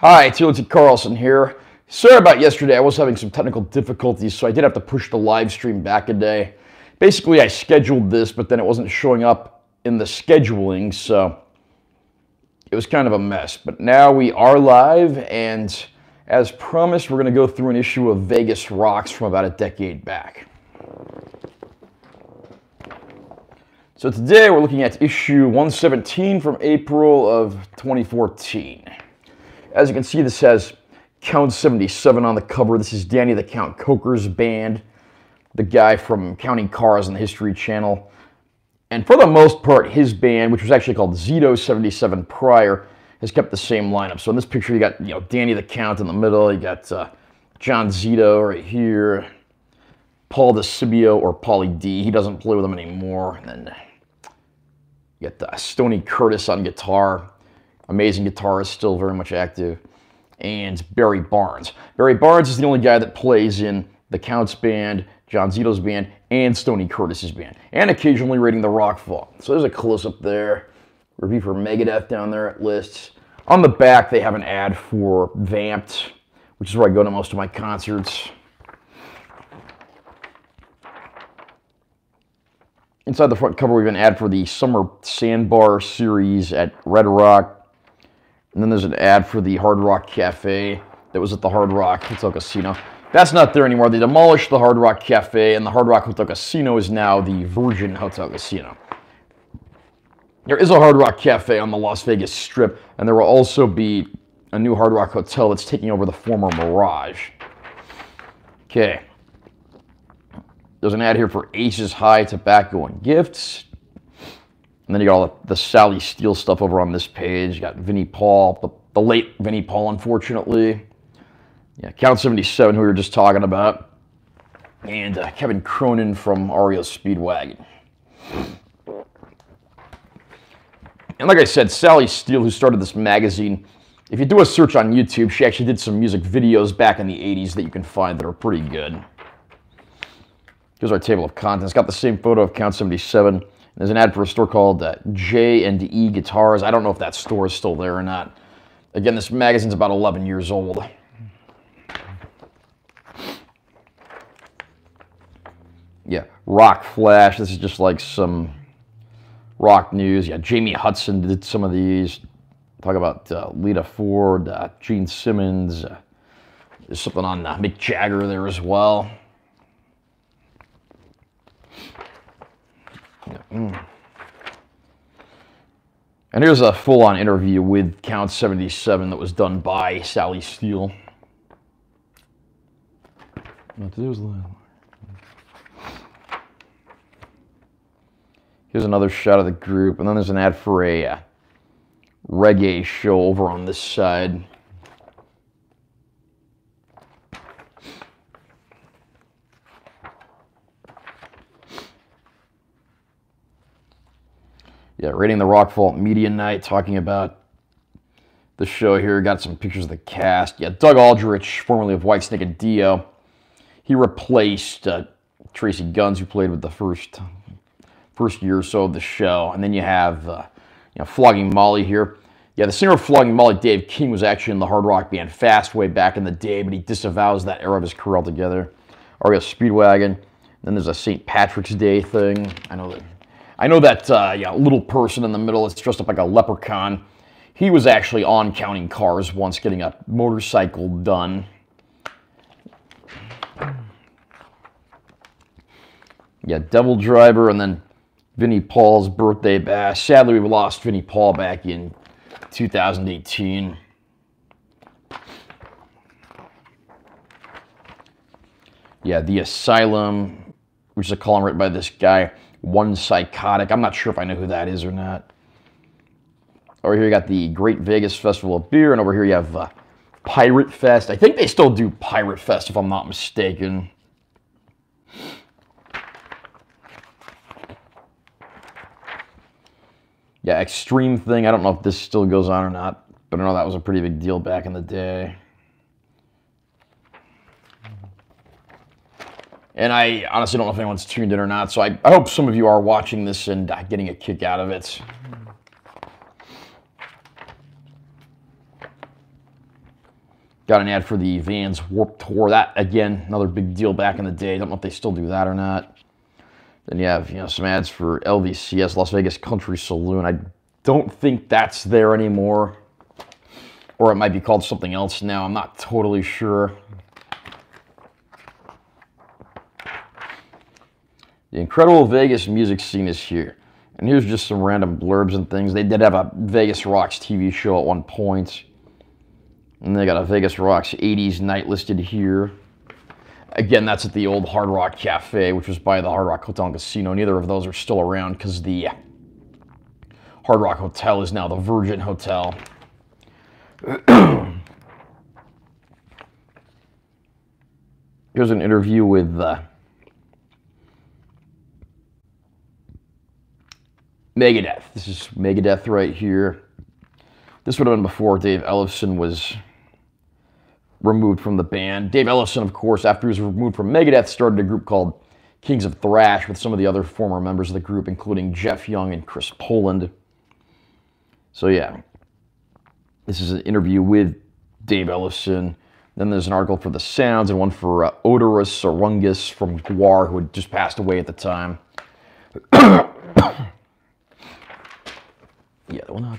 Hi, it's Carlson here. Sorry about yesterday. I was having some technical difficulties, so I did have to push the live stream back a day. Basically, I scheduled this, but then it wasn't showing up in the scheduling, so it was kind of a mess. But now we are live, and as promised, we're going to go through an issue of Vegas Rocks from about a decade back. So today we're looking at issue 117 from April of 2014. As you can see, this has Count 77 on the cover. This is Danny the Count Coker's band, the guy from Counting Cars on the History Channel. And for the most part, his band, which was actually called Zito 77 prior, has kept the same lineup. So in this picture, you got Danny the Count in the middle. You got John Zito right here, Paul DeCibio or Paulie D. He doesn't play with them anymore. And then you got Stoney Curtis on guitar. Amazing guitarist, still very much active. And Barry Barnes. Barry Barnes is the only guy that plays in the Count's band, John Zito's band, and Stoney Curtis's band. And occasionally raiding the Rockfall. So there's a close-up there. Review for Megadeth down there at lists. On the back, they have an ad for Vamped, which is where I go to most of my concerts. Inside the front cover, we have an ad for the Summer Sandbar series at Red Rock. And then there's an ad for the Hard Rock Cafe that was at the Hard Rock Hotel Casino. That's not there anymore. They demolished the Hard Rock Cafe, and the Hard Rock Hotel Casino is now the Virgin Hotel Casino. There is a Hard Rock Cafe on the Las Vegas Strip, and there will also be a new Hard Rock Hotel that's taking over the former Mirage. Okay. There's an ad here for Aces High Tobacco and Gifts. And then you got all the Sally Steele stuff over on this page. You got Vinnie Paul, the late Vinnie Paul, unfortunately. Yeah, Count 77, who we were just talking about. And Kevin Cronin from REO Speedwagon. And like I said, Sally Steele, who started this magazine, if you do a search on YouTube, she actually did some music videos back in the 80s that you can find that are pretty good. Here's our table of contents. It's got the same photo of Count 77. There's an ad for a store called J&E Guitars. I don't know if that store is still there or not. Again, this magazine's about 11 years old. Yeah, Rock Flash. This is just like some rock news. Yeah, Jamie Hudson did some of these. Talk about Lita Ford, Gene Simmons. There's something on Mick Jagger there as well. And here's a full-on interview with Count 77 that was done by Sally Steele. Here's another shot of the group, and then there's an ad for a reggae show over on this side. Yeah, rating the Rockfall Media Night, talking about the show here. Got some pictures of the cast. Yeah, Doug Aldrich, formerly of Whitesnake and Dio. He replaced Tracy Guns, who played with the first year or so of the show. And then you have Flogging Molly here. Yeah, the singer of Flogging Molly, Dave King, was actually in the hard rock band Fast way back in the day, but he disavows that era of his career altogether. REO Speedwagon. Then there's a St. Patrick's Day thing. I know that little person in the middle that's dressed up like a leprechaun. He was actually on Counting Cars once, getting a motorcycle done. Yeah, Devil Driver, and then Vinnie Paul's birthday bash. Sadly, we lost Vinnie Paul back in 2018. Yeah, The Asylum, which is a column written by this guy, One Psychotic. I'm not sure if I know who that is or not. Over here you got the Great Vegas Festival of Beer, and over here you have Pirate Fest. I think they still do Pirate Fest, if I'm not mistaken. Yeah, Extreme Thing. I don't know if this still goes on or not, but I know that was a pretty big deal back in the day. And I honestly don't know if anyone's tuned in or not, so I hope some of you are watching this and getting a kick out of it. Got an ad for the Vans Warped Tour. That, again, another big deal back in the day. Don't know if they still do that or not. Then you have, some ads for LVCS, Las Vegas Country Saloon. I don't think that's there anymore. Or it might be called something else now. I'm not totally sure. The incredible Vegas music scene is here. And here's just some random blurbs and things. They did have a Vegas Rocks TV show at one point. And they got a Vegas Rocks 80s night listed here. Again, that's at the old Hard Rock Cafe, which was by the Hard Rock Hotel and Casino. Neither of those are still around because the Hard Rock Hotel is now the Virgin Hotel. Here's an interview with Megadeth. This is Megadeth right here. This would have been before Dave Ellefson was removed from the band. Dave Ellefson, of course, after he was removed from Megadeth, started a group called Kings of Thrash with some of the other former members of the group, including Jeff Young and Chris Poland. So yeah, this is an interview with Dave Ellefson. Then there's an article for The Sounds and one for Odorous Orungus from Gwar, who had just passed away at the time. Yeah, I'll not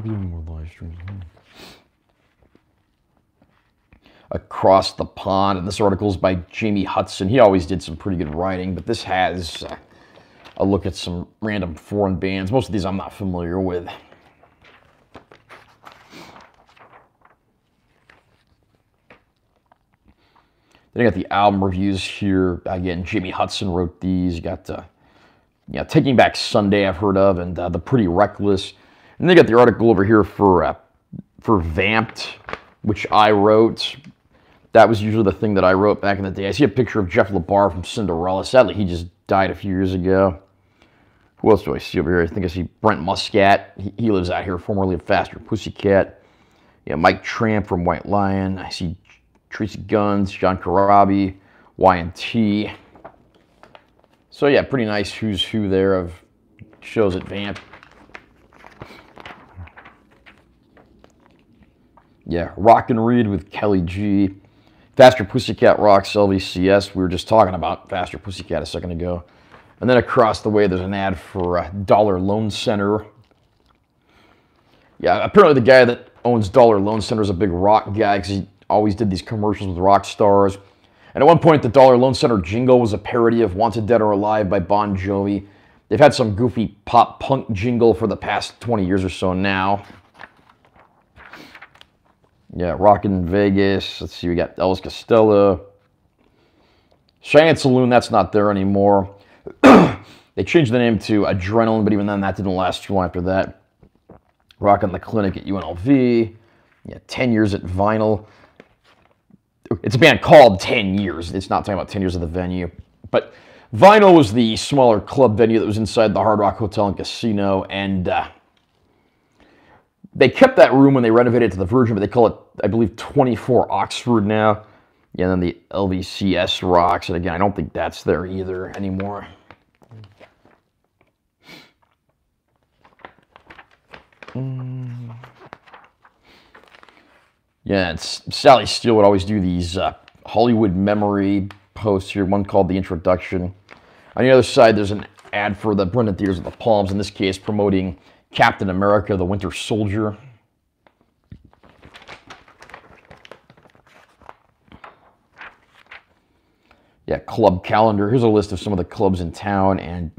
be doing more live streams. Across the Pond, and this article is by Jamie Hudson. He always did some pretty good writing, but this has a look at some random foreign bands. Most of these I'm not familiar with. Then you got the album reviews here. Again, Jamie Hudson wrote these. You got Taking Back Sunday I've heard of, and The Pretty Reckless. And they got the article over here for Vamped, which I wrote. That was usually the thing that I wrote back in the day. I see a picture of Jeff LaBar from Cinderella. Sadly, he just died a few years ago. Who else do I see over here? I think I see Brent Muscat. He lives out here, formerly of Faster Pussycat. Yeah, Mike Tramp from White Lion. I see Tracy Guns, John Karabi, Y&T. So yeah, pretty nice who's who there of shows at Vamp. Yeah, Rock and Read with Kelly G. Faster Pussycat Rocks, LVCS. We were just talking about Faster Pussycat a second ago. And then across the way, there's an ad for Dollar Loan Center. Yeah, apparently the guy that owns Dollar Loan Center is a big rock guy because he always did these commercials with rock stars. And at one point, the Dollar Loan Center jingle was a parody of Wanted Dead or Alive by Bon Jovi. They've had some goofy pop punk jingle for the past 20 years or so now. Yeah, Rockin' Vegas. Let's see, we got Elvis Costello. Cheyenne Saloon, that's not there anymore. They changed the name to Adrenaline, but even then, that didn't last too long after that. Rockin' the Clinic at UNLV. Yeah, 10 Years at Vinyl. It's a band called 10 Years. It's not talking about 10 years of the venue. But Vinyl was the smaller club venue that was inside the Hard Rock Hotel and Casino, and they kept that room when they renovated it to the Virgin, but they call it, I believe, 24 Oxford now. Yeah, and then the LVCS Rocks, and again, I don't think that's there either anymore. Yeah, and Sally Steele would always do these Hollywood memory posts here, one called The Introduction. On the other side, there's an ad for the Brendan Theaters of the Palms, in this case promoting Captain America, the Winter Soldier. Yeah, club calendar. Here's a list of some of the clubs in town and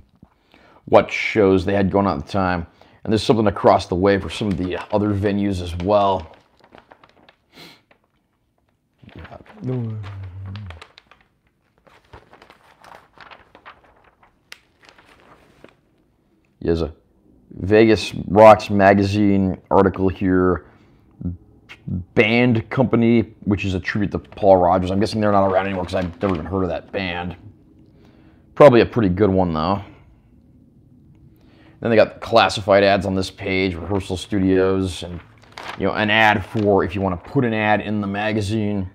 what shows they had going on at the time. And there's something across the way for some of the other venues as well. There's a Vegas Rocks magazine article here. Band Company, which is a tribute to Paul Rogers. I'm guessing they're not around anymore because I've never even heard of that band. Probably a pretty good one, though. Then they got classified ads on this page, Rehearsal Studios, and an ad for if you want to put an ad in the magazine.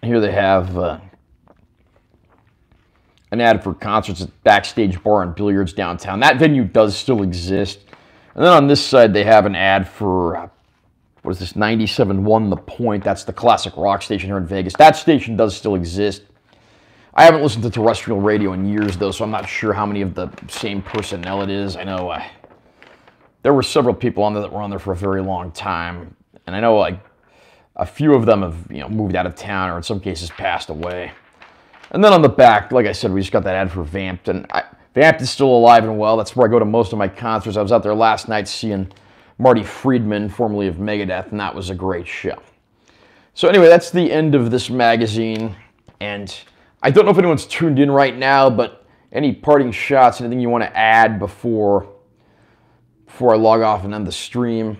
Here they have an ad for concerts at Backstage Bar and Billiards downtown. That venue does still exist. And then on this side, they have an ad for, what is this, 97.1 The Point. That's the classic rock station here in Vegas. That station does still exist. I haven't listened to terrestrial radio in years, though, so I'm not sure how many of the same personnel it is. I know there were several people on there that were on there for a very long time, and I know a few of them have moved out of town or in some cases passed away. And then on the back, like I said, we just got that ad for Vamped, and Vamped is still alive and well. That's where I go to most of my concerts. I was out there last night seeing Marty Friedman, formerly of Megadeth, and that was a great show. So anyway, that's the end of this magazine, and I don't know if anyone's tuned in right now, but any parting shots, anything you want to add before I log off and end the stream?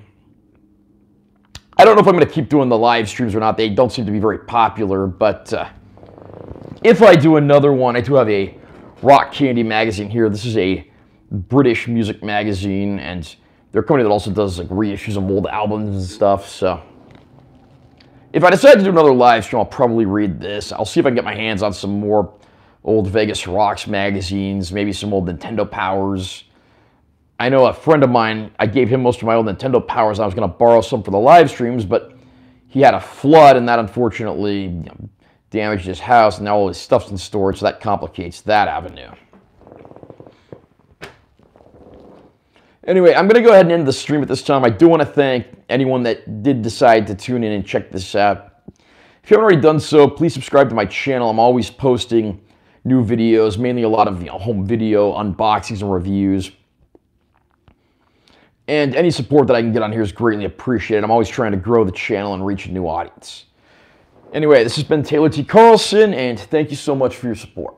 I don't know if I'm going to keep doing the live streams or not. They don't seem to be very popular, but if I do another one, I do have a Rock Candy magazine here. This is a British music magazine, and they're a company that also does like reissues of old albums and stuff, so if I decide to do another live stream, I'll probably read this. I'll see if I can get my hands on some more old Vegas Rocks magazines, maybe some old Nintendo Powers. I know a friend of mine, I gave him most of my old Nintendo Powers. I was going to borrow some for the live streams, but he had a flood, and that unfortunately damaged his house, and now all his stuff's in storage, so that complicates that avenue. Anyway, I'm going to go ahead and end the stream at this time. I do want to thank anyone that did decide to tune in and check this out. If you haven't already done so, please subscribe to my channel. I'm always posting new videos, mainly a lot of home video unboxings and reviews. And any support that I can get on here is greatly appreciated. I'm always trying to grow the channel and reach a new audience. Anyway, this has been Taylor T. Carlson, and thank you so much for your support.